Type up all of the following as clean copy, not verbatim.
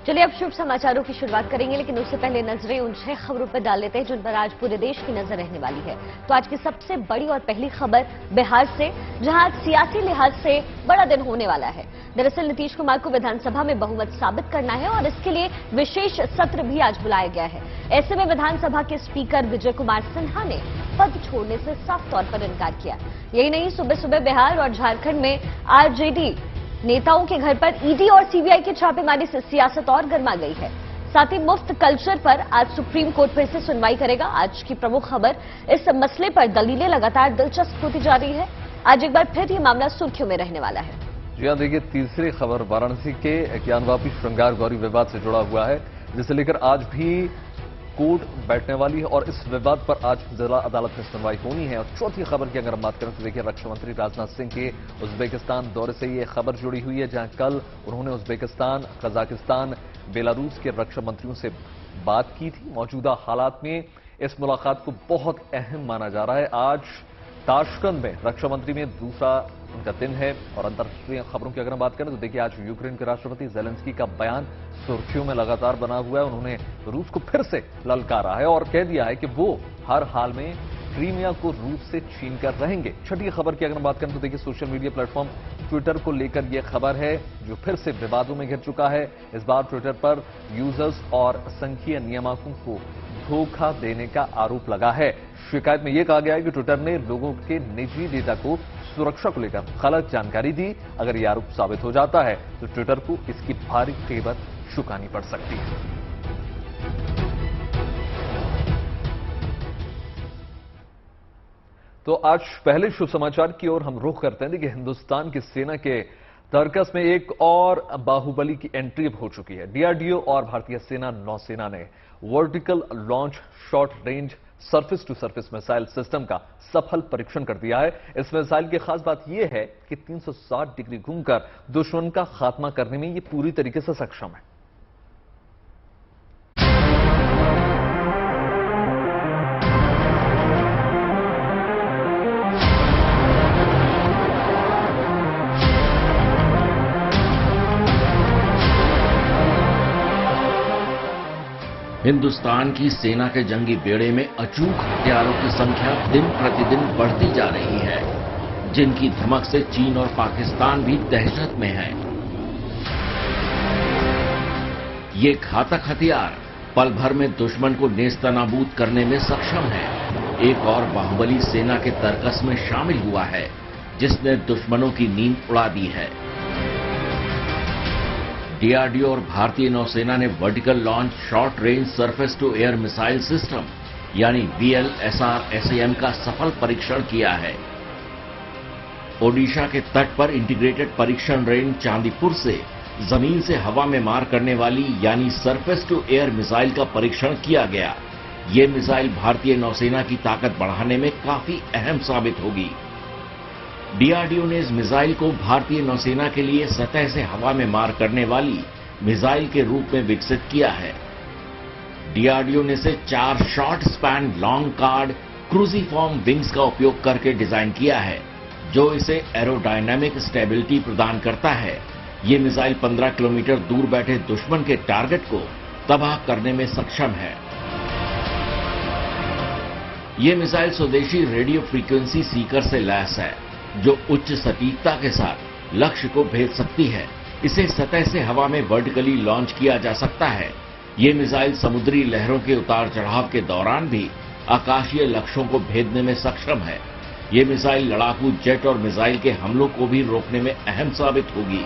चलिए अब शुभ समाचारों की शुरुआत करेंगे, लेकिन उससे पहले नजरें उन 6 खबरों पर डाल लेते हैं जिन पर आज पूरे देश की नजर रहने वाली है। तो आज की सबसे बड़ी और पहली खबर बिहार से, जहां आज सियासी लिहाज से बड़ा दिन होने वाला है। दरअसल नीतीश कुमार को विधानसभा में बहुमत साबित करना है और इसके लिए विशेष सत्र भी आज बुलाया गया है। ऐसे में विधानसभा के स्पीकर विजय कुमार सिन्हा ने पद छोड़ने से साफ तौर पर इनकार किया। यही नहीं, सुबह सुबह बिहार और झारखंड में आरजेडी नेताओं के घर पर ईडी और सीबीआई की छापेमारी से सियासत और गर्मा गई है। साथ ही मुफ्त कल्चर पर आज सुप्रीम कोर्ट फिर से सुनवाई करेगा। आज की प्रमुख खबर, इस मसले पर दलीलें लगातार दिलचस्प होती जा रही है। आज एक बार फिर ये मामला सुर्खियों में रहने वाला है। जी हां, देखिए तीसरी खबर वाराणसी के ज्ञानवापी श्रृंगार गौरी विवाद से जुड़ा हुआ है, जिसे लेकर आज भी कोर्ट बैठने वाली है और इस विवाद पर आज जिला अदालत में सुनवाई होनी है। और चौथी खबर की अगर हम बात करें तो देखिए रक्षा मंत्री राजनाथ सिंह के उज्बेकिस्तान दौरे से ये खबर जुड़ी हुई है, जहां कल उन्होंने उज्बेकिस्तान, कजाकिस्तान, बेलारूस के रक्षा मंत्रियों से बात की थी। मौजूदा हालात में इस मुलाकात को बहुत अहम माना जा रहा है। आज ताशकंद में रक्षा मंत्री में दूसरा उनका दिन है। और अंतर्राष्ट्रीय खबरों की अगर हम बात करें तो देखिए आज यूक्रेन के राष्ट्रपति जेलेंस्की का बयान सुर्खियों में लगातार बना हुआ है। उन्होंने रूस को फिर से ललकारा है और कह दिया है कि वो हर हाल में क्रीमिया को रूस से छीन कर रहेंगे। छठी खबर की अगर हम बात करें तो देखिए सोशल मीडिया प्लेटफॉर्म ट्विटर को लेकर यह खबर है, जो फिर से विवादों में घिर चुका है। इस बार ट्विटर पर यूजर्स और संघीय नियामकों को धोखा देने का आरोप लगा है। शिकायत में यह कहा गया है कि ट्विटर ने लोगों के निजी डेटा को सुरक्षा को लेकर गलत जानकारी दी। अगर यह आरोप साबित हो जाता है तो ट्विटर को इसकी भारी कीमत चुकानी पड़ सकती है। तो आज पहले शुभ समाचार की ओर हम रुख करते हैं। देखिए हिंदुस्तान की सेना के तर्कस में एक और बाहुबली की एंट्री हो चुकी है। डीआरडीओ और भारतीय सेना नौसेना ने vertical launch short range surface to surface missile system का सफल परीक्षण कर दिया है। इस मिसाइल की खास बात यह है कि 360 डिग्री घूमकर दुश्मन का खात्मा करने में यह पूरी तरीके से सक्षम है। हिंदुस्तान की सेना के जंगी बेड़े में अचूक हथियारों की संख्या दिन प्रतिदिन बढ़ती जा रही है, जिनकी धमक से चीन और पाकिस्तान भी दहशत में है। ये घातक हथियार पल भर में दुश्मन को नेस्तनाबूद करने में सक्षम है। एक और बाहुबली सेना के तर्कस में शामिल हुआ है, जिसने दुश्मनों की नींद उड़ा दी है। डीआरडीओ और भारतीय नौसेना ने vertical launch short range surface to air missile system यानी VLSR-SAM का सफल परीक्षण किया है। ओडिशा के तट पर इंटीग्रेटेड परीक्षण रेंज चांदीपुर से जमीन से हवा में मार करने वाली यानी सरफेस टू एयर मिसाइल का परीक्षण किया गया। ये मिसाइल भारतीय नौसेना की ताकत बढ़ाने में काफी अहम साबित होगी। डीआरडीओ ने इस मिसाइल को भारतीय नौसेना के लिए सतह से हवा में मार करने वाली मिसाइल के रूप में विकसित किया है। डीआरडीओ ने इसे 4 short span long chord cruciform wings का उपयोग करके डिजाइन किया है, जो इसे एरोडायनामिक स्टेबिलिटी प्रदान करता है। ये मिसाइल 15 किलोमीटर दूर बैठे दुश्मन के टारगेट को तबाह करने में सक्षम है। ये मिसाइल स्वदेशी रेडियो फ्रीक्वेंसी सीकर से लैस है, जो उच्च सटीकता के साथ लक्ष्य को भेद सकती है। इसे सतह से हवा में वर्टिकली लॉन्च किया जा सकता है। ये मिसाइल समुद्री लहरों के उतार चढ़ाव के दौरान भी आकाशीय लक्ष्यों को भेदने में सक्षम है। ये मिसाइल लड़ाकू जेट और मिसाइल के हमलों को भी रोकने में अहम साबित होगी।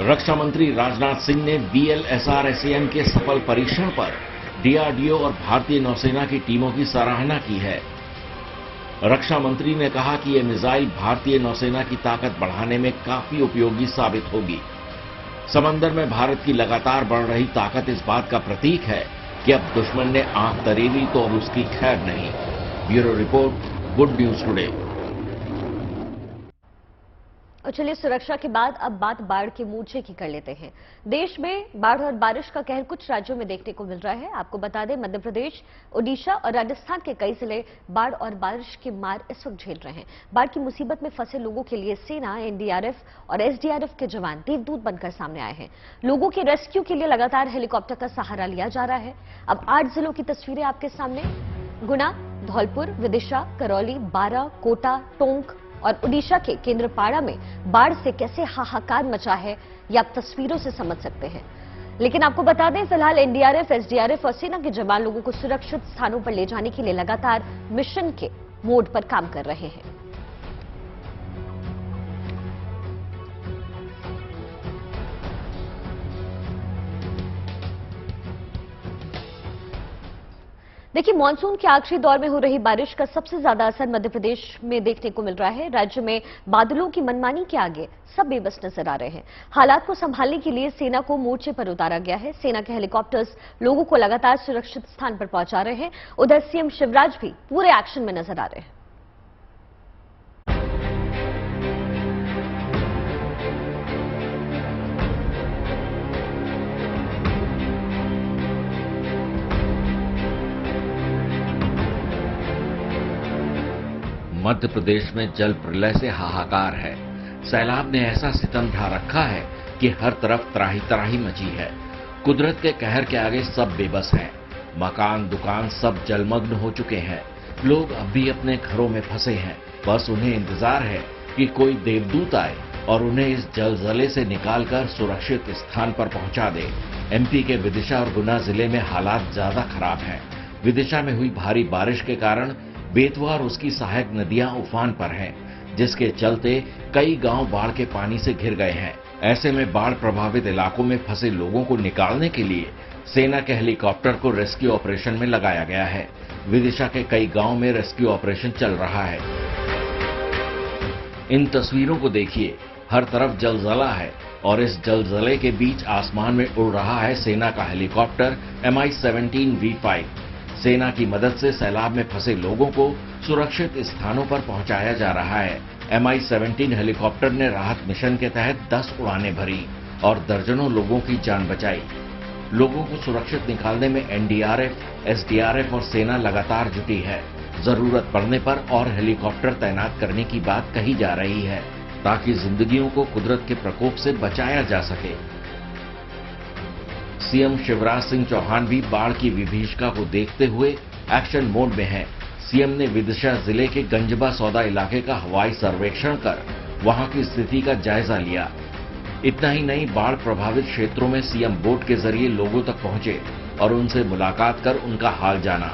रक्षा मंत्री राजनाथ सिंह ने VLSR-SAM के सफल परीक्षण पर डीआरडीओ और भारतीय नौसेना की टीमों की सराहना की है। रक्षा मंत्री ने कहा कि यह मिसाइल भारतीय नौसेना की ताकत बढ़ाने में काफी उपयोगी साबित होगी। समंदर में भारत की लगातार बढ़ रही ताकत इस बात का प्रतीक है कि अब दुश्मन ने आंख तरेली तो अब उसकी खैर नहीं। Bureau report, good news today. और चलिए सुरक्षा के बाद अब बात बाढ़ के मोर्चे की कर लेते हैं। देश में बाढ़ और बारिश का कहर कुछ राज्यों में देखने को मिल रहा है। आपको बता दें, मध्य प्रदेश, ओडिशा और राजस्थान के कई जिले बाढ़ और बारिश की मार इस वक्त झेल रहे हैं। बाढ़ की मुसीबत में फंसे लोगों के लिए सेना, एनडीआरएफ और एसडीआरएफ के जवान देवदूत बनकर सामने आए हैं। लोगों के रेस्क्यू के लिए लगातार हेलीकॉप्टर का सहारा लिया जा रहा है। अब 8 जिलों की तस्वीरें आपके सामने। गुना, धौलपुर, विदिशा, करौली, बारां, कोटा, टोंक और ओडिशा के केंद्रपाड़ा में बाढ़ से कैसे हाहाकार मचा है, ये आप तस्वीरों से समझ सकते हैं। लेकिन आपको बता दें, फिलहाल एनडीआरएफ, एसडीआरएफ और सेना के जवान लोगों को सुरक्षित स्थानों पर ले जाने के लिए लगातार मिशन के मोड पर काम कर रहे हैं। देखिए, मानसून के आखिरी दौर में हो रही बारिश का सबसे ज्यादा असर मध्य प्रदेश में देखने को मिल रहा है। राज्य में बादलों की मनमानी के आगे सब बेबस नजर आ रहे हैं। हालात को संभालने के लिए सेना को मोर्चे पर उतारा गया है। सेना के हेलीकॉप्टर्स लोगों को लगातार सुरक्षित स्थान पर पहुंचा रहे हैं। उधर सीएम शिवराज भी पूरे एक्शन में नजर आ रहे हैं। मध्य प्रदेश में जल प्रलय से हाहाकार है। सैलाब ने ऐसा सितम ढा रखा है कि हर तरफ त्राही त्राही मची है। कुदरत के कहर के आगे सब बेबस हैं। मकान, दुकान सब जलमग्न हो चुके हैं। लोग अब भी अपने घरों में फंसे हैं। बस उन्हें इंतजार है कि कोई देवदूत आए और उन्हें इस जलजले से निकालकर सुरक्षित स्थान पर पहुंचा दे। एमपी के विदिशा और गुना जिले में हालात ज्यादा खराब हैं। विदिशा में हुई भारी बारिश के कारण बेतवा और उसकी सहायक नदियां उफान पर हैं, जिसके चलते कई गांव बाढ़ के पानी से घिर गए हैं। ऐसे में बाढ़ प्रभावित इलाकों में फंसे लोगों को निकालने के लिए सेना के हेलीकॉप्टर को रेस्क्यू ऑपरेशन में लगाया गया है। विदिशा के कई गांव में रेस्क्यू ऑपरेशन चल रहा है। इन तस्वीरों को देखिए, हर तरफ जलजला है और इस जलजले के बीच आसमान में उड़ रहा है सेना का हेलीकॉप्टर Mi-17 V5। सेना की मदद से सैलाब में फंसे लोगों को सुरक्षित स्थानों पर पहुंचाया जा रहा है। Mi-17 हेलीकॉप्टर ने राहत मिशन के तहत 10 उड़ानें भरी और दर्जनों लोगों की जान बचाई। लोगों को सुरक्षित निकालने में एनडीआरएफ, एसडीआरएफ और सेना लगातार जुटी है। जरूरत पड़ने पर और हेलीकॉप्टर तैनात करने की बात कही जा रही है, ताकि जिंदगियों को कुदरत के प्रकोप से बचाया जा सके। सीएम शिवराज सिंह चौहान भी बाढ़ की विभीषिका को देखते हुए एक्शन मोड में हैं। सीएम ने विदिशा जिले के गंजबा सौदा इलाके का हवाई सर्वेक्षण कर वहां की स्थिति का जायजा लिया। इतना ही नहीं, बाढ़ प्रभावित क्षेत्रों में सीएम बोट के जरिए लोगों तक पहुंचे और उनसे मुलाकात कर उनका हाल जाना।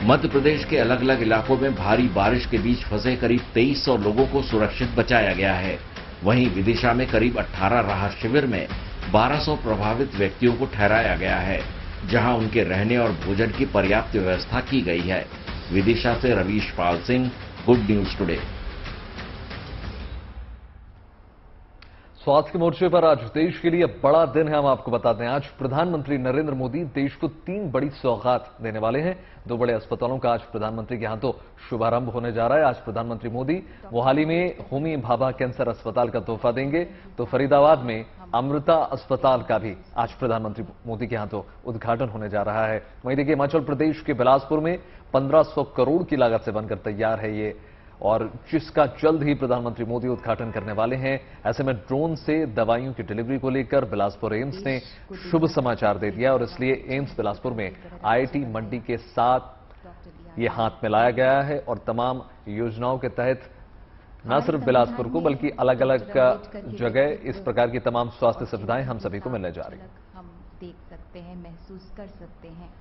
मध्य प्रदेश के अलग अलग इलाकों में भारी बारिश के बीच फंसे करीब 2300 लोगों को सुरक्षित बचाया गया है। वहीं विदिशा में करीब 18 राहत शिविर में 1200 प्रभावित व्यक्तियों को ठहराया गया है, जहां उनके रहने और भोजन की पर्याप्त व्यवस्था की गई है। विदिशा से Ravish Pal Singh, good news today. स्वास्थ्य के मोर्चे पर आज देश के लिए बड़ा दिन है। हम आपको बताते हैं, आज प्रधानमंत्री नरेंद्र मोदी देश को 3 बड़ी सौगात देने वाले हैं। 2 बड़े अस्पतालों का आज प्रधानमंत्री के हाथों शुभारंभ होने जा रहा है। आज प्रधानमंत्री मोदी मोहाली में होमी भाभा कैंसर अस्पताल का तोहफा देंगे, तो फरीदाबाद में अमृता अस्पताल का भी आज प्रधानमंत्री मोदी के हाथों उद्घाटन होने जा रहा है। वहीं देखिए, हिमाचल प्रदेश के बिलासपुर में 1500 करोड़ की लागत से बनकर तैयार है ये, और जिसका जल्द ही प्रधानमंत्री मोदी उद्घाटन करने वाले हैं। ऐसे में ड्रोन से दवाइयों की डिलीवरी को लेकर बिलासपुर एम्स ने शुभ समाचार दे दिया और इसलिए एम्स बिलासपुर में आईआईटी मंडी के साथ ये हाथ मिलाया गया है और तमाम योजनाओं के तहत न सिर्फ बिलासपुर को बल्कि अलग अलग जगह इस प्रकार की तमाम स्वास्थ्य सुविधाएं हम सभी को मिलने जा रही हैं। हम देख सकते हैं, महसूस कर सकते हैं।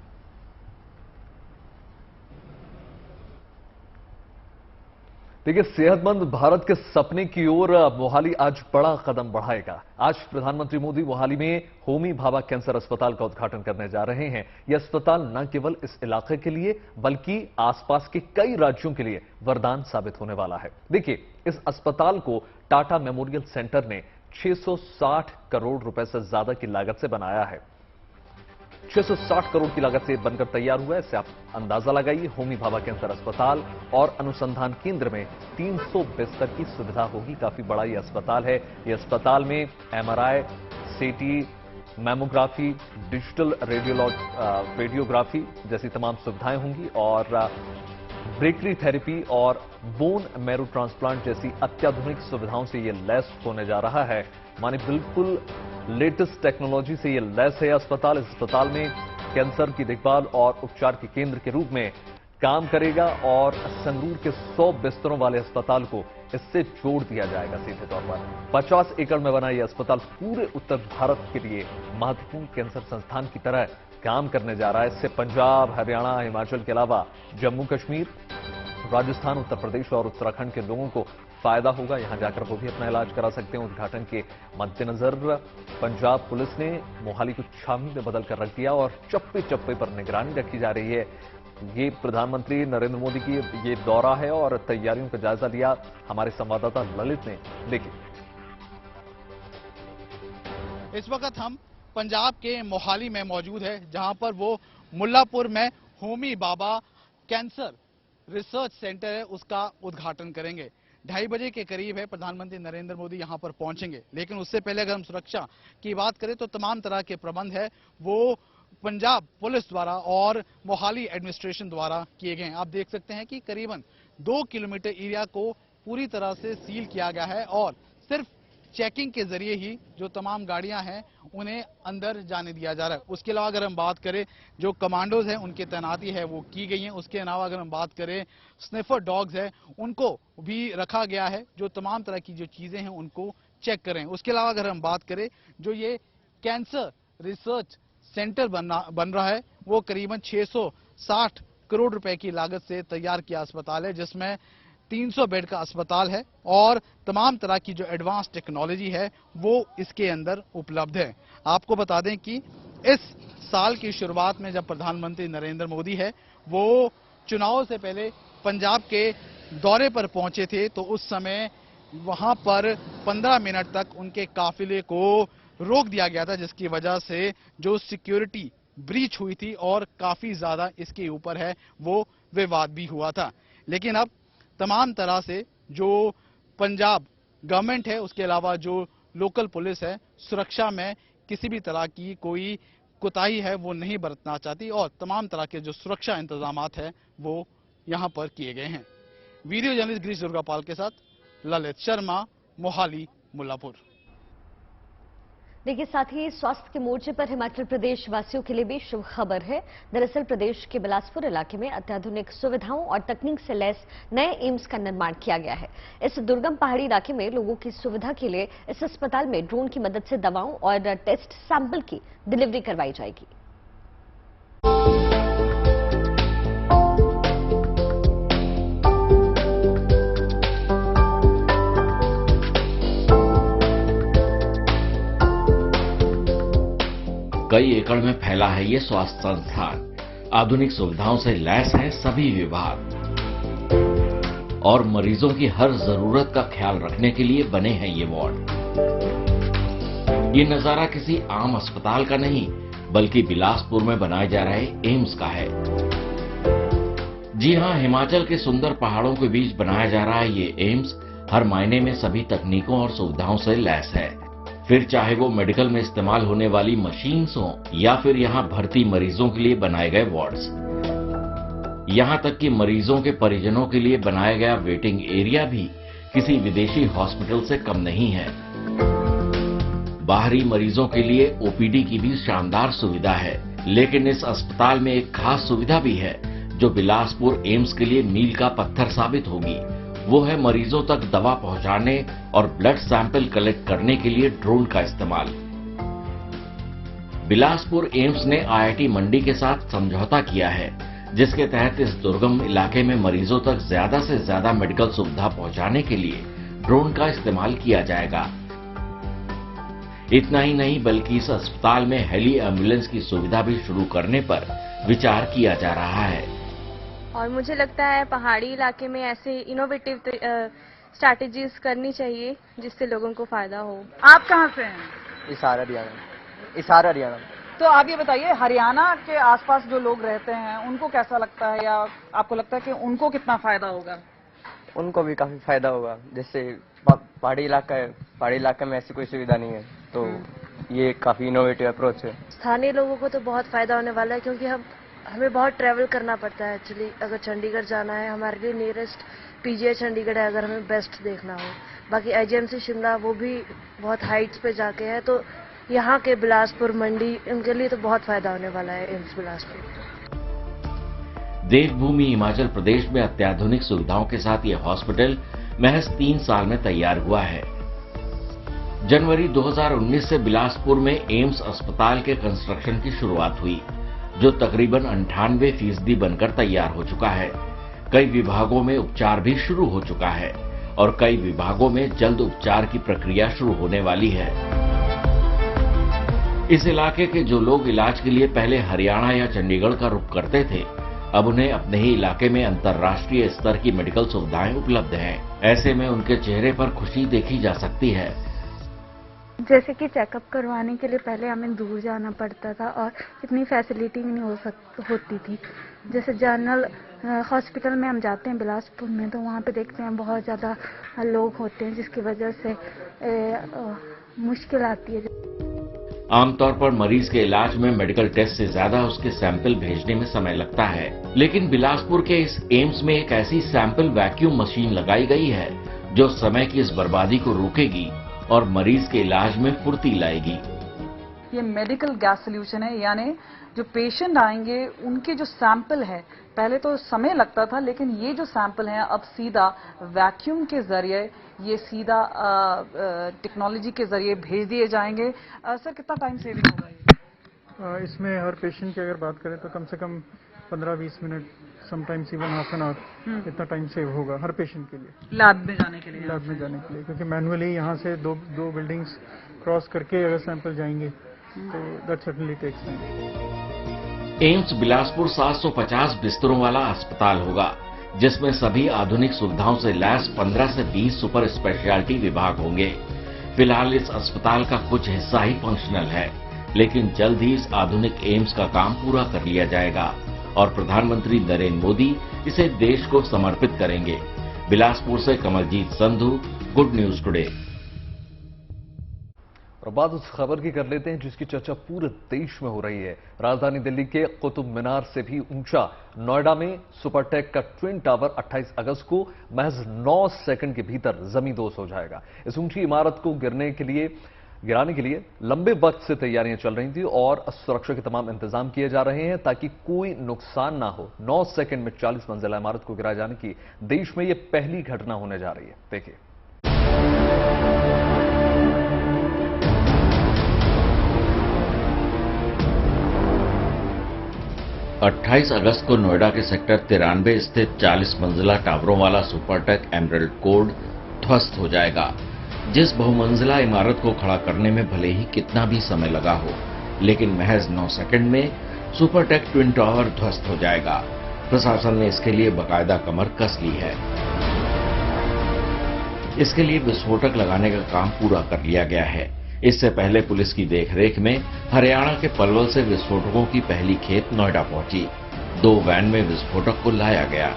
देखिए, सेहतमंद भारत के सपने की ओर मोहाली आज बड़ा कदम बढ़ाएगा। आज प्रधानमंत्री मोदी मोहाली में होमी भाभा कैंसर अस्पताल का उद्घाटन करने जा रहे हैं। यह अस्पताल न केवल इस इलाके के लिए बल्कि आसपास के कई राज्यों के लिए वरदान साबित होने वाला है। देखिए, इस अस्पताल को टाटा मेमोरियल सेंटर ने 660 करोड़ रुपए से ज्यादा की लागत से बनाया है। 660 करोड़ की लागत से बनकर तैयार हुआ है। इससे आप अंदाजा लगाइए, होमी भाभा कैंसर अस्पताल और अनुसंधान केंद्र में 300 बिस्तर की सुविधा होगी। काफी बड़ा ये अस्पताल है। ये अस्पताल में एमआरआई, सीटी, मैमोग्राफी, डिजिटल रेडियोग्राफी जैसी तमाम सुविधाएं होंगी और ब्रेकरी थेरेपी और बोन मैरो ट्रांसप्लांट जैसी अत्याधुनिक सुविधाओं से ये लैस होने जा रहा है। माने बिल्कुल लेटेस्ट टेक्नोलॉजी से ये लैस है अस्पताल। इस अस्पताल में कैंसर की देखभाल और उपचार के केंद्र के रूप में काम करेगा और संगरूर के 100 बिस्तरों वाले अस्पताल को इससे जोड़ दिया जाएगा सीधे तौर पर। 50 एकड़ में बना यह अस्पताल पूरे उत्तर भारत के लिए महत्वपूर्ण कैंसर संस्थान की तरह काम करने जा रहा है। इससे पंजाब, हरियाणा, हिमाचल के अलावा जम्मू कश्मीर, राजस्थान, उत्तर प्रदेश और उत्तराखंड के लोगों को फायदा होगा। यहां जाकर वो भी अपना इलाज करा सकते हैं। उद्घाटन के मद्देनजर पंजाब पुलिस ने मोहाली को छावनी में बदलकर रख दिया और चप्पे चप्पे पर निगरानी रखी जा रही है। ये प्रधानमंत्री नरेंद्र मोदी की ये दौरा है और तैयारियों का जायजा लिया हमारे संवाददाता ललित ने। देखिए, इस वक्त हम पंजाब के मोहाली में मौजूद है, जहां पर वो मुल्लापुर में Homi Bhabha cancer research centre है, उसका उद्घाटन करेंगे। 2:30 बजे के करीब है प्रधानमंत्री नरेंद्र मोदी यहां पर पहुंचेंगे। लेकिन उससे पहले अगर हम सुरक्षा की बात करें तो तमाम तरह के प्रबंध है वो पंजाब पुलिस द्वारा और मोहाली एडमिनिस्ट्रेशन द्वारा किए गए हैं। आप देख सकते हैं कि करीबन 2 किलोमीटर एरिया को पूरी तरह से सील किया गया है और सिर्फ चेकिंग के जरिए ही जो तमाम गाड़ियां हैं उन्हें अंदर जाने दिया जा रहा है। उसके अलावा अगर हम बात करें जो कमांडोज हैं उनकी तैनाती है वो की गई है। उसके अलावा अगर हम बात करें स्निफर डॉग्स है उनको भी रखा गया है जो तमाम तरह की जो चीजें हैं उनको चेक करें। उसके अलावा अगर हम बात करें जो ये कैंसर रिसर्च सेंटर बन रहा है वो करीबन 660 करोड़ रुपए की लागत से तैयार किया अस्पताल है, जिसमें 300 बेड का अस्पताल है और तमाम तरह की जो एडवांस टेक्नोलॉजी है वो इसके अंदर उपलब्ध है। आपको बता दें कि इस साल की शुरुआत में जब प्रधानमंत्री नरेंद्र मोदी है वो चुनाव से पहले पंजाब के दौरे पर पहुंचे थे, तो उस समय वहां पर 15 मिनट तक उनके काफिले को रोक दिया गया था, जिसकी वजह से जो सिक्योरिटी ब्रीच हुई थी और काफी ज्यादा इसके ऊपर है वो विवाद भी हुआ था। लेकिन अब तमाम तरह से जो पंजाब गवर्नमेंट है उसके अलावा जो लोकल पुलिस है सुरक्षा में किसी भी तरह की कोई कोताही है वो नहीं बरतना चाहती और तमाम तरह के जो सुरक्षा इंतजामात है वो यहां पर किए गए हैं। वीडियो जर्नलिस्ट गिरीश दुर्गापाल के साथ ललित शर्मा, मोहाली, मुल्लापुर। देखिए, साथ ही स्वास्थ्य के मोर्चे पर हिमाचल प्रदेश वासियों के लिए भी शुभ खबर है। दरअसल प्रदेश के बिलासपुर इलाके में अत्याधुनिक सुविधाओं और तकनीक से लैस नए एम्स का निर्माण किया गया है। इस दुर्गम पहाड़ी इलाके में लोगों की सुविधा के लिए इस अस्पताल में ड्रोन की मदद से दवाओं और टेस्ट सैंपल की डिलीवरी करवाई जाएगी। कई एकड़ में फैला है ये स्वास्थ्य संस्थान। आधुनिक सुविधाओं से लैस हैं सभी विभाग और मरीजों की हर जरूरत का ख्याल रखने के लिए बने हैं ये वार्ड। ये नजारा किसी आम अस्पताल का नहीं बल्कि बिलासपुर में बनाए जा रहे एम्स का है। जी हां, हिमाचल के सुंदर पहाड़ों के बीच बनाया जा रहा है ये एम्स हर मायने में सभी तकनीकों और सुविधाओं से लैस है। फिर चाहे वो मेडिकल में इस्तेमाल होने वाली मशीन्स हो या फिर यहाँ भर्ती मरीजों के लिए बनाए गए वार्ड्स, यहाँ तक कि मरीजों के परिजनों के लिए बनाया गया वेटिंग एरिया भी किसी विदेशी हॉस्पिटल से कम नहीं है। बाहरी मरीजों के लिए ओपीडी की भी शानदार सुविधा है, लेकिन इस अस्पताल में एक खास सुविधा भी है जो बिलासपुर एम्स के लिए मील का पत्थर साबित होगी। वो है मरीजों तक दवा पहुंचाने और ब्लड सैंपल कलेक्ट करने के लिए ड्रोन का इस्तेमाल। बिलासपुर एम्स ने आईआईटी मंडी के साथ समझौता किया है, जिसके तहत इस दुर्गम इलाके में मरीजों तक ज्यादा से ज्यादा मेडिकल सुविधा पहुंचाने के लिए ड्रोन का इस्तेमाल किया जाएगा। इतना ही नहीं बल्कि इस अस्पताल में हेली एम्बुलेंस की सुविधा भी शुरू करने पर विचार किया जा रहा है। और मुझे लगता है पहाड़ी इलाके में ऐसे इनोवेटिव स्ट्रैटेजीज करनी चाहिए जिससे लोगों को फायदा हो। आप कहाँ से हैं? इसारा हरियाणा। तो आप ये बताइए, हरियाणा के आसपास जो लोग रहते हैं उनको कैसा लगता है, या आपको लगता है कि उनको कितना फायदा होगा? उनको भी काफी फायदा होगा। जैसे पहाड़ी इलाका है, पहाड़ी इलाके में ऐसी कोई सुविधा नहीं है, तो ये काफी इनोवेटिव अप्रोच है। स्थानीय लोगों को तो बहुत फायदा होने वाला है, क्योंकि हमें बहुत ट्रैवल करना पड़ता है। एक्चुअली अगर चंडीगढ़ जाना है, हमारे लिए नियरेस्ट पीजीआई चंडीगढ़ है अगर हमें बेस्ट देखना हो। बाकी आईजीएमसी शिमला वो भी बहुत हाइट्स पे जाके है, तो यहाँ के बिलासपुर, मंडी, उनके लिए तो बहुत फायदा होने वाला है एम्स बिलासपुर। देवभूमि हिमाचल प्रदेश में अत्याधुनिक सुविधाओं के साथ यह हॉस्पिटल महज 3 साल में तैयार हुआ है। जनवरी 2019 से बिलासपुर में एम्स अस्पताल के कंस्ट्रक्शन की शुरुआत हुई, जो तकरीबन 98% बनकर तैयार हो चुका है। कई विभागों में उपचार भी शुरू हो चुका है और कई विभागों में जल्द उपचार की प्रक्रिया शुरू होने वाली है। इस इलाके के जो लोग इलाज के लिए पहले हरियाणा या चंडीगढ़ का रुख करते थे, अब उन्हें अपने ही इलाके में अंतर्राष्ट्रीय स्तर की मेडिकल सुविधाएं उपलब्ध हैं। ऐसे में उनके चेहरे पर खुशी देखी जा सकती है। जैसे कि चेकअप करवाने के लिए पहले हमें दूर जाना पड़ता था और इतनी फैसिलिटी नहीं होती थी। जैसे जनरल हॉस्पिटल में हम जाते हैं बिलासपुर में, तो वहाँ पे देखते हैं बहुत ज़्यादा लोग होते हैं, जिसकी वजह से मुश्किल आती है। आमतौर पर मरीज के इलाज में मेडिकल टेस्ट से ज्यादा उसके सैंपल भेजने में समय लगता है, लेकिन बिलासपुर के इस एम्स में एक ऐसी सैंपल वैक्यूम मशीन लगाई गई है जो समय की इस बर्बादी को रोकेगी और मरीज के इलाज में फुर्ती लाएगी। ये मेडिकल गैस सोल्यूशन है, यानी जो पेशेंट आएंगे उनके जो सैंपल है, पहले तो समय लगता था, लेकिन ये जो सैंपल हैं अब सीधा वैक्यूम के जरिए, ये सीधा टेक्नोलॉजी के जरिए भेज दिए जाएंगे। सर, कितना टाइम सेविंग होगा ये? इसमें हर पेशेंट की अगर बात करें तो कम से कम 15-20 minute, sometimes even half an hour, इतना टाइम सेव होगा हर पेशेंट के लिए, लैब में जाने के लिए। लैब में जाने के लिए, क्योंकि मैनुअली यहाँ से दो बिल्डिंग्स क्रॉस करके अगर सैंपल जाएंगे तो that certainly takes time. AIIMS Bilaspur 750 बिस्तरों वाला अस्पताल होगा, जिसमें सभी आधुनिक सुविधाओं से लैस 15 से 20 सुपर स्पेशलिटी विभाग होंगे। फिलहाल इस अस्पताल का कुछ हिस्सा ही फंक्शनल है, लेकिन जल्द ही इस आधुनिक एम्स का काम पूरा कर लिया जाएगा और प्रधानमंत्री नरेंद्र मोदी इसे देश को समर्पित करेंगे। बिलासपुर से Kamaljeet Sandhu, good news today. और बात उस खबर की कर लेते हैं जिसकी चर्चा पूरे देश में हो रही है। राजधानी दिल्ली के कुतुब मीनार से भी ऊंचा नोएडा में सुपरटेक का ट्विन टावर 28 अगस्त को महज 9 सेकंड के भीतर जमींदोज हो जाएगा। इस ऊंची इमारत को गिराने के लिए लंबे वक्त से तैयारियां चल रही थी और सुरक्षा के तमाम इंतजाम किए जा रहे हैं ताकि कोई नुकसान ना हो। 9 सेकंड में 40 मंजिला इमारत को गिराए जाने की देश में यह पहली घटना होने जा रही है। देखिए, 28 अगस्त को नोएडा के सेक्टर 93 स्थित 40 मंजिला टावरों वाला सुपरटेक एमरल्ड कोर्ट ध्वस्त हो जाएगा। जिस बहुमंजिला इमारत को खड़ा करने में भले ही कितना भी समय लगा हो, लेकिन महज 9 सेकंड में सुपरटेक ट्विन टावर ध्वस्त हो जाएगा। प्रशासन ने इसके लिए बाकायदा कमर कस ली है। इसके लिए विस्फोटक लगाने का काम पूरा कर लिया गया है। इससे पहले पुलिस की देखरेख में हरियाणा के पलवल से विस्फोटकों की पहली खेप नोएडा पहुंची। 2 वैन में विस्फोटक को लाया गया।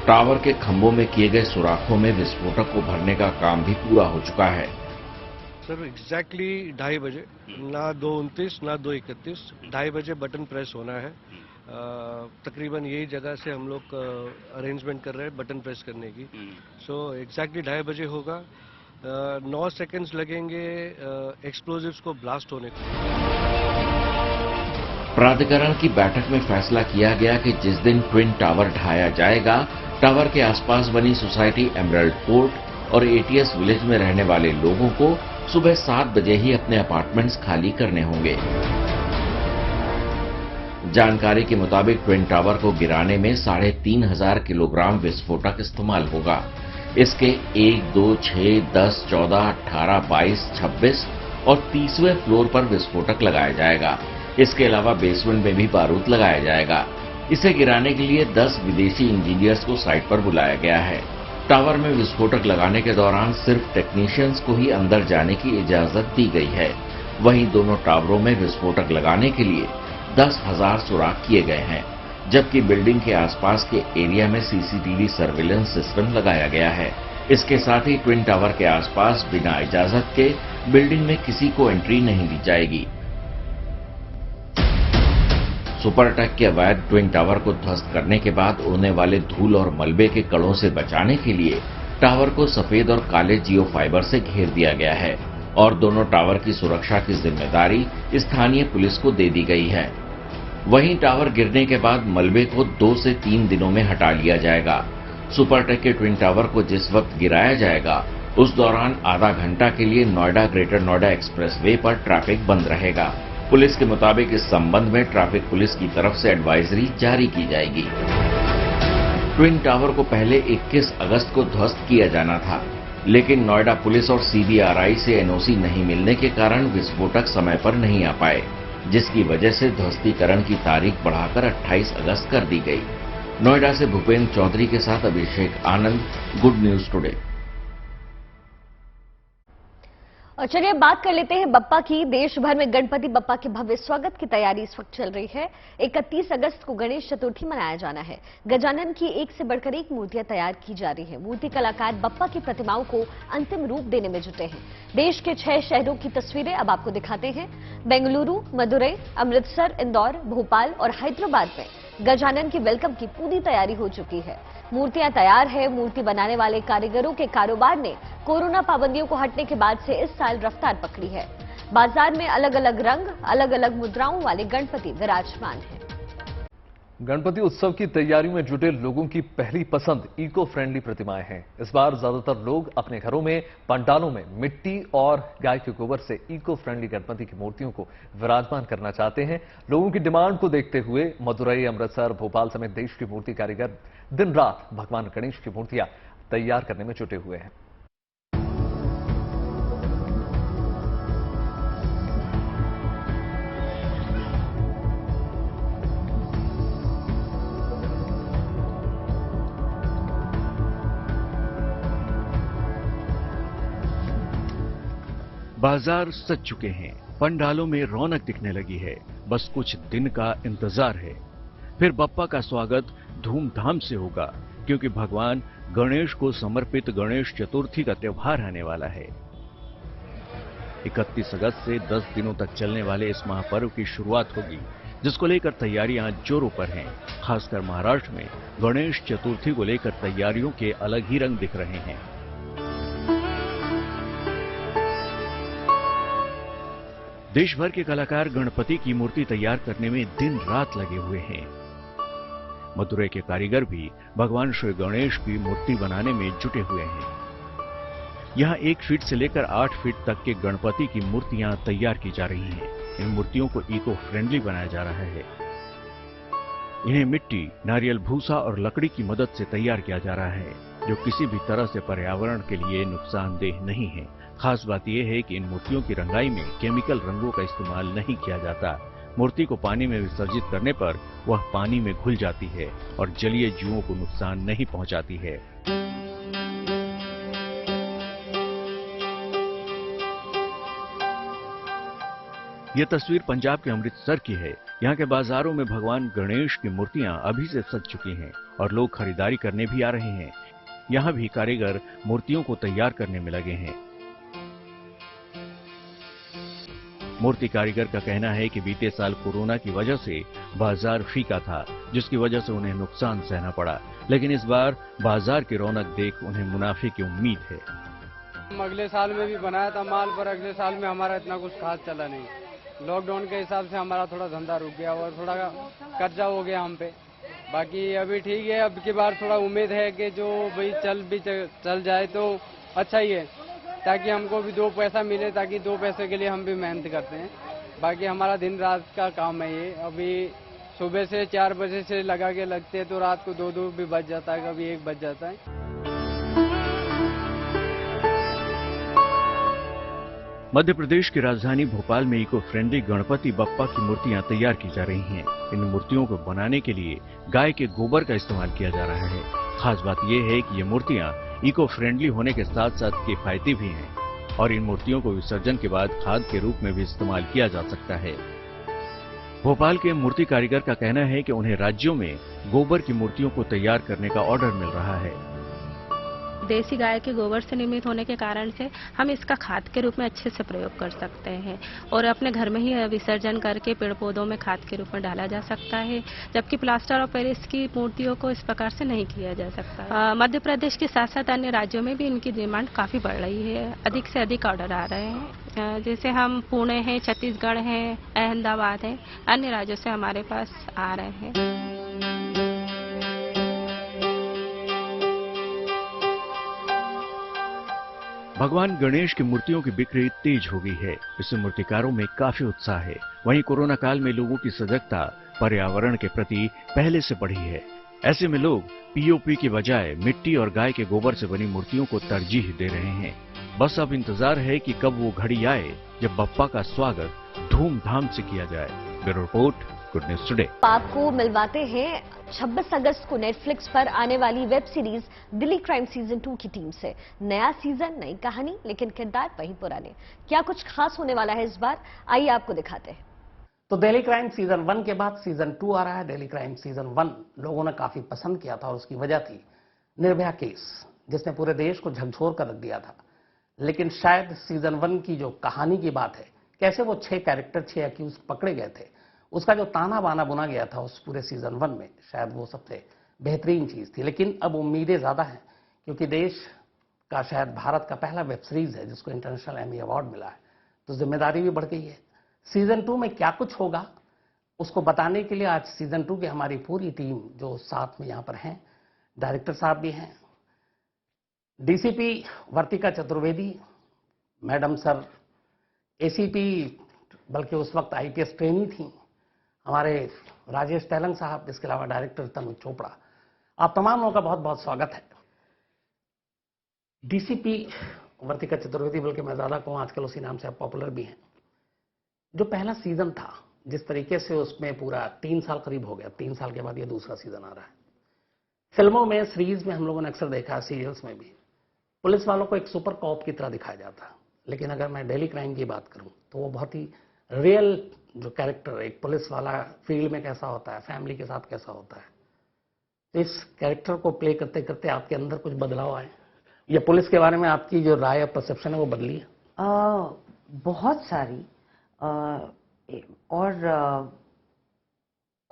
टावर के खंभों में किए गए सुराखों में विस्फोटक को भरने का काम भी पूरा हो चुका है। सर, एग्जैक्टली 2:30 बजे, ना 2:29 ना 2:31, 2:30 बजे बटन प्रेस होना है। तकरीबन यही जगह से हम लोग अरेंजमेंट कर रहे हैं बटन प्रेस करने की। सो एग्जैक्टली 2:30 बजे होगा। 9 सेकंड्स लगेंगे एक्सप्लोजिव्स को ब्लास्ट होने को। प्राधिकरण की बैठक में फैसला किया गया कि जिस दिन ट्विन टावर ढाया जाएगा, टावर के आसपास बनी सोसाइटी एमरल्ड कोर्ट और एटीएस विलेज में रहने वाले लोगों को सुबह 7 बजे ही अपने अपार्टमेंट्स खाली करने होंगे। जानकारी के मुताबिक ट्विन टावर को गिराने में 3,500 किलोग्राम विस्फोटक इस्तेमाल होगा। इसके 1, 2, 6, 10, 14, 18, 22, 26 और 30वें फ्लोर पर विस्फोटक लगाया जाएगा। इसके अलावा बेसमेंट में भी बारूद लगाया जाएगा। इसे गिराने के लिए 10 विदेशी इंजीनियर्स को साइट पर बुलाया गया है। टावर में विस्फोटक लगाने के दौरान सिर्फ टेक्नीशियंस को ही अंदर जाने की इजाजत दी गई है। वहीं दोनों टावरों में विस्फोटक लगाने के लिए 10,000 सुराख किए गए हैं, जबकि बिल्डिंग के आसपास के एरिया में सीसीटीवी सर्विलेंस सिस्टम लगाया गया है। इसके साथ ही ट्विन टावर के आसपास बिना इजाजत के बिल्डिंग में किसी को एंट्री नहीं दी जाएगी। सुपरटेक के अवैध ट्विन टावर को ध्वस्त करने के बाद उड़ने वाले धूल और मलबे के कणों से बचाने के लिए टावर को सफेद और काले जियो फाइबर से घेर दिया गया है और दोनों टावर की सुरक्षा की जिम्मेदारी स्थानीय पुलिस को दे दी गई है। वहीं टावर गिरने के बाद मलबे को 2 से 3 दिनों में हटा लिया जाएगा। सुपरटेक के ट्विन टावर को जिस वक्त गिराया जाएगा उस दौरान आधा घंटा के लिए नोएडा ग्रेटर नोएडा एक्सप्रेसवे पर ट्रैफिक बंद रहेगा। पुलिस के मुताबिक इस संबंध में ट्रैफिक पुलिस की तरफ से एडवाइजरी जारी की जाएगी। ट्विन टावर को पहले 21 अगस्त को ध्वस्त किया जाना था, लेकिन नोएडा पुलिस और सीबीआरआई से एनओसी नहीं मिलने के कारण विस्फोटक समय पर नहीं आ पाए, जिसकी वजह से ध्वस्तीकरण की तारीख बढ़ाकर 28 अगस्त कर दी गई। नोएडा से भूपेंद्र चौधरी के साथ Abhishek Anand, good news today. और चलिए बात कर लेते हैं बप्पा की। देश भर में गणपति बप्पा के भव्य स्वागत की तैयारी इस वक्त चल रही है। 31 अगस्त को गणेश चतुर्थी मनाया जाना है। गजानन की एक से बढ़कर एक मूर्तियां तैयार की जा रही है। मूर्ति कलाकार बप्पा की प्रतिमाओं को अंतिम रूप देने में जुटे हैं। देश के 6 शहरों की तस्वीरें अब आपको दिखाते हैं। बेंगलुरु, मदुरई, अमृतसर, इंदौर, भोपाल और हैदराबाद में गजानन की वेलकम की पूरी तैयारी हो चुकी है। मूर्तियां तैयार है। मूर्ति बनाने वाले कारीगरों के कारोबार ने कोरोना पाबंदियों को हटने के बाद से इस साल रफ्तार पकड़ी है। बाजार में अलग अलग रंग, अलग अलग मुद्राओं वाले गणपति विराजमान हैं। गणपति उत्सव की तैयारी में जुटे लोगों की पहली पसंद इको फ्रेंडली प्रतिमाएं हैं। इस बार ज्यादातर लोग अपने घरों में, पंडालों में मिट्टी और गाय के गोबर से इको फ्रेंडली गणपति की मूर्तियों को विराजमान करना चाहते हैं। लोगों की डिमांड को देखते हुए मदुरई, अमृतसर, भोपाल समेत देश के मूर्ति कारीगर दिन रात भगवान गणेश की मूर्तियां तैयार करने में जुटे हुए हैं। बाजार सज चुके हैं, पंडालों में रौनक दिखने लगी है। बस कुछ दिन का इंतजार है, फिर बप्पा का स्वागत धूमधाम से होगा, क्योंकि भगवान गणेश को समर्पित गणेश चतुर्थी का त्योहार आने वाला है। 31 अगस्त से 10 दिनों तक चलने वाले इस महापर्व की शुरुआत होगी, जिसको लेकर तैयारियां जोरों पर हैं। खासकर महाराष्ट्र में गणेश चतुर्थी को लेकर तैयारियों के अलग ही रंग दिख रहे हैं। देश भर के कलाकार गणपति की मूर्ति तैयार करने में दिन रात लगे हुए हैं। मदुरई के कारीगर भी भगवान श्री गणेश की मूर्ति बनाने में जुटे हुए हैं। यहां 1 फीट से लेकर 8 फीट तक के गणपति की मूर्तियां तैयार की जा रही हैं। इन मूर्तियों को इको फ्रेंडली बनाया जा रहा है। इन्हें मिट्टी, नारियल भूसा और लकड़ी की मदद से तैयार किया जा रहा है, जो किसी भी तरह से पर्यावरण के लिए नुकसानदेह नहीं है। खास बात यह है कि इन मूर्तियों की रंगाई में केमिकल रंगों का इस्तेमाल नहीं किया जाता। मूर्ति को पानी में विसर्जित करने पर वह पानी में घुल जाती है और जलीय जीवों को नुकसान नहीं पहुंचाती है। यह तस्वीर पंजाब के अमृतसर की है। यहाँ के बाजारों में भगवान गणेश की मूर्तियां अभी से सज चुकी हैं और लोग खरीदारी करने भी आ रहे हैं। यहाँ भी कारीगर मूर्तियों को तैयार करने में लगे हैं। मूर्ति कारीगर का कहना है कि बीते साल कोरोना की वजह से बाजार फीका था, जिसकी वजह से उन्हें नुकसान सहना पड़ा, लेकिन इस बार बाजार की रौनक देख उन्हें मुनाफे की उम्मीद है। अगले साल में भी बनाया था माल, पर अगले साल में हमारा इतना कुछ खास चला नहीं। लॉकडाउन के हिसाब से हमारा थोड़ा धंधा रुक गया और थोड़ा कर्जा हो गया हम पे। बाकी अभी ठीक है। अब की बार थोड़ा उम्मीद है कि जो भाई चल जाए तो अच्छा ही है, ताकि हमको भी 2 पैसा मिले, ताकि 2 पैसे के लिए हम भी मेहनत करते हैं। बाकी हमारा दिन रात का काम है ये। अभी सुबह से 4 बजे से लगा के लगते हैं तो रात को 2 भी बज जाता है, कभी 1 बज जाता है। मध्य प्रदेश की राजधानी भोपाल में इको फ्रेंडली गणपति बप्पा की मूर्तियां तैयार की जा रही हैं। इन मूर्तियों को बनाने के लिए गाय के गोबर का इस्तेमाल किया जा रहा है। खास बात यह है कि ये मूर्तियां इको फ्रेंडली होने के साथ साथ किफायती भी हैं। और इन मूर्तियों को विसर्जन के बाद खाद के रूप में भी इस्तेमाल किया जा सकता है। भोपाल के मूर्ति कारीगर का कहना है कि उन्हें राज्यों में गोबर की मूर्तियों को तैयार करने का ऑर्डर मिल रहा है। देसी गाय के गोबर से निर्मित होने के कारण से हम इसका खाद के रूप में अच्छे से प्रयोग कर सकते हैं और अपने घर में ही विसर्जन करके पेड़ पौधों में खाद के रूप में डाला जा सकता है, जबकि प्लास्टर ऑफ पेरिस की मूर्तियों को इस प्रकार से नहीं किया जा सकता। मध्य प्रदेश के साथ साथ अन्य राज्यों में भी इनकी डिमांड काफ़ी बढ़ रही है, अधिक से अधिक ऑर्डर आ रहे हैं। जैसे हम पुणे हैं, छत्तीसगढ़ हैं, अहमदाबाद हैं, अन्य राज्यों से हमारे पास आ रहे हैं। भगवान गणेश की मूर्तियों की बिक्री तेज हो गई है, इससे मूर्तिकारों में काफी उत्साह है। वहीं कोरोना काल में लोगों की सजगता पर्यावरण के प्रति पहले से बढ़ी है। ऐसे में लोग पीओपी के बजाय मिट्टी और गाय के गोबर से बनी मूर्तियों को तरजीह दे रहे हैं। बस अब इंतजार है कि कब वो घड़ी आए जब बप्पा का स्वागत धूमधाम से किया जाए। Bureau report, good news today. आपको मिलवाते हैं 26 अगस्त को नेटफ्लिक्स पर आने वाली web series Delhi crime season 2 की टीम से। नया सीजन, नई कहानी, लेकिन किरदार वही पुराने। क्या कुछ खास होने वाला है इस बार, आइए आपको दिखाते हैं। तो दिल्ली क्राइम सीजन 1 के बाद सीजन 2 आ रहा है। दिल्ली क्राइम सीजन 1 लोगों ने काफी पसंद किया था और उसकी वजह थी निर्भया केस, जिसने पूरे देश को झकझोर कर रख दिया था। लेकिन शायद सीजन 1 की जो कहानी की बात है, कैसे वो 6 कैरेक्टर 6 एक्यूज पकड़े गए थे, उसका जो ताना बाना बुना गया था उस पूरे सीजन 1 में, शायद वो सबसे बेहतरीन चीज थी। लेकिन अब उम्मीदें ज्यादा हैं, क्योंकि देश का शायद भारत का पहला वेब सीरीज है जिसको इंटरनेशनल एमी अवार्ड मिला है, तो जिम्मेदारी भी बढ़ गई है। सीजन 2 में क्या कुछ होगा उसको बताने के लिए आज सीजन 2 की हमारी पूरी टीम जो साथ में यहाँ पर हैं, डायरेक्टर साहब भी हैं, डीसीपी वर्तिका चतुर्वेदी मैडम सर, एसीपी बल्कि उस वक्त आईपीएस ट्रेनी थी हमारे राजेश तेलंग साहब, इसके अलावा डायरेक्टर तनु चोपड़ा, आप तमाम लोगों का बहुत बहुत स्वागत है। डीसीपी वर्तिका चतुर्वेदी, बल्कि मैं ज्यादा कहूँ आजकल उसी नाम से आप पॉपुलर भी हैं। जो पहला सीजन था, जिस तरीके से उसमें पूरा 3 साल करीब हो गया, 3 साल के बाद ये दूसरा सीजन आ रहा है। फिल्मों में, सीरीज में हम लोगों ने अक्सर देखा, सीरियल्स में भी पुलिस वालों को एक सुपर कॉप की तरह दिखाया जाता है। लेकिन अगर मैं डेली क्राइम की बात करूं तो वो बहुत ही रियल जो कैरेक्टर, एक पुलिस वाला फील्ड में कैसा होता है, फैमिली के साथ कैसा होता है, तो इस कैरेक्टर को प्ले करते करते आपके अंदर कुछ बदलाव आए या पुलिस के बारे में आपकी जो राय और परसेप्शन है वो बदली है? बहुत सारी और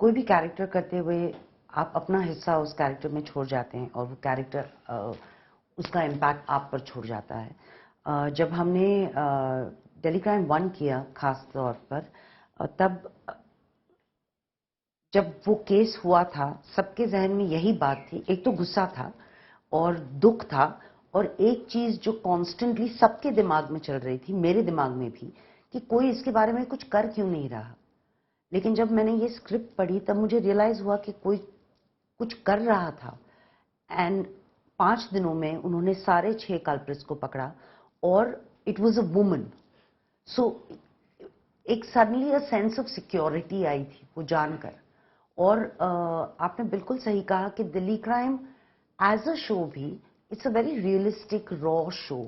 कोई भी कैरेक्टर करते हुए आप अपना हिस्सा उस कैरेक्टर में छोड़ जाते हैं और वो कैरेक्टर उसका इम्पैक्ट आप पर छोड़ जाता है। जब हमने दिल्ली क्राइम 1 किया खास तौर पर, तब जब वो केस हुआ था सबके जहन में यही बात थी, एक तो गुस्सा था और दुख था, और एक चीज जो कॉन्स्टेंटली सबके दिमाग में चल रही थी, मेरे दिमाग में भी, कि कोई इसके बारे में कुछ कर क्यों नहीं रहा। लेकिन जब मैंने ये स्क्रिप्ट पढ़ी तब मुझे रियलाइज हुआ कि कोई कुछ कर रहा था। एंड 5 दिनों में उन्होंने सारे 6 कल्प्रिट्स को पकड़ा और it was a woman. So एक suddenly a sense of security आई थी वो जानकर। और आपने बिल्कुल सही कहा कि Delhi crime as a show भी it's a very realistic raw show.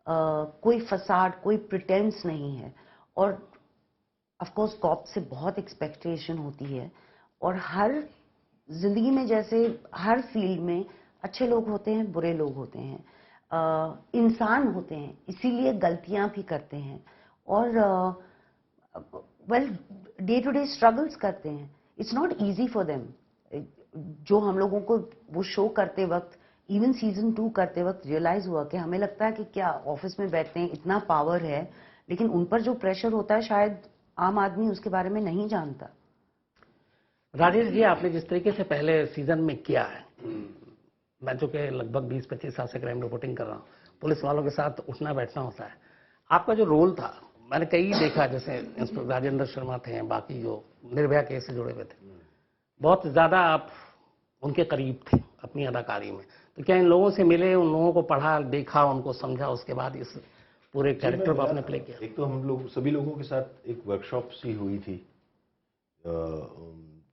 कोई फसाड, कोई प्रिटेंस नहीं है। और ऑफ कोर्स कॉप से बहुत एक्सपेक्टेशन होती है, और हर जिंदगी में जैसे हर फील्ड में अच्छे लोग होते हैं, बुरे लोग होते हैं, इंसान होते हैं, इसीलिए गलतियां भी करते हैं और well day to day struggles करते हैं। It's not easy for them. जो हम लोगों को वो शो करते वक्त, इवन सीजन 2 करते वक्त रियलाइज हुआ कि हमें लगता है कि क्या ऑफिस में बैठते हैं, इतना पावर है, लेकिन उन पर जो प्रेशर होता है शायद आम आदमी उसके बारे में नहीं जानता। राजेश जी, आपने जिस तरीके से पहले सीजन में किया है, मैं जो कि लगभग 20-25 साल से क्राइम रिपोर्टिंग कर रहा हूँ, पुलिस वालों के साथ उठना बैठना होता है। आपका जो रोल था, मैंने कई देखा, जैसे इंस्पेक्टर राजेंद्र शर्मा थे, बाकी जो निर्भया केस से जुड़े हुए थे, बहुत ज्यादा आप उनके करीब थे अपनी अदाकारी में। तो क्या इन लोगों से मिले, उन लोगों को पढ़ा, देखा, उनको समझा, उसके बाद इस पूरे कैरेक्टर को आपने प्ले किया? एक तो हम लोग सभी लोगों के साथ एक वर्कशॉप सी हुई थी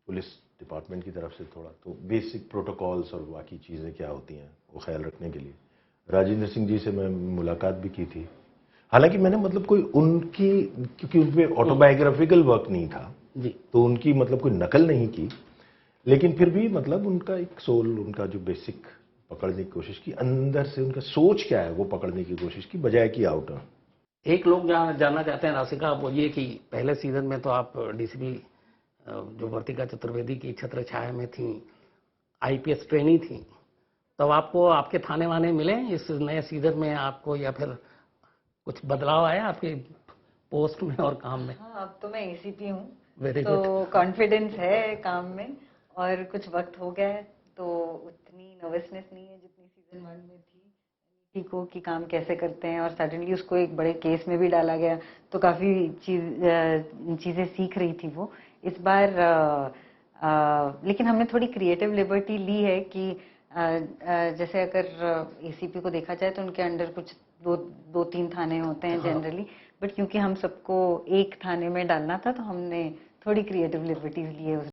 पुलिस डिपार्टमेंट की तरफ से, थोड़ा तो बेसिक प्रोटोकॉल्स और बाकी चीज़ें क्या होती हैं वो ख्याल रखने के लिए। राजेंद्र सिंह जी से मैं मुलाकात भी की थी, हालांकि मैंने मतलब कोई उनकी, क्योंकि उनमें ऑटोबायोग्राफिकल वर्क नहीं था जी, तो उनकी मतलब कोई नकल नहीं की, लेकिन फिर भी मतलब उनका एक सोल, उनका जो बेसिक पकड़ने की कोशिश की, अंदर से उनका सोच क्या है वो पकड़ने की कोशिश की, बजाय कि आउटर। एक लोग जानना चाहते हैं राशिका, आप बोलिए कि पहले सीजन में तो आप डीसीपी जो वर्तिका चतुर्वेदी की छत्र छाया में थी, आईपीएस ट्रेनी थी, तब आपको आपके थाने वाने मिले इस नए सीजन में आपको, या फिर कुछ बदलाव आया आपके पोस्ट में और काम में? हाँ, अब तो मैं एसीपी हूँ, वेरी तो गुड। कॉन्फिडेंस है काम में और कुछ वक्त हो गया है तो उतनी नर्वसनेस नहीं है जितनी सीजन 1 में थी को कि काम कैसे करते हैं, और सडनली उसको एक बड़े केस में भी डाला गया तो काफ़ी चीज़ें सीख रही थी वो इस बार। लेकिन हमने थोड़ी क्रिएटिव लिबर्टी ली है कि जैसे अगर एसीपी को देखा जाए तो उनके अंडर कुछ दो तीन थाने होते हैं जनरली, बट क्योंकि हम सबको एक थाने में डालना था तो हमने थोड़ी क्रिएटिव लिबर्टीज ली है।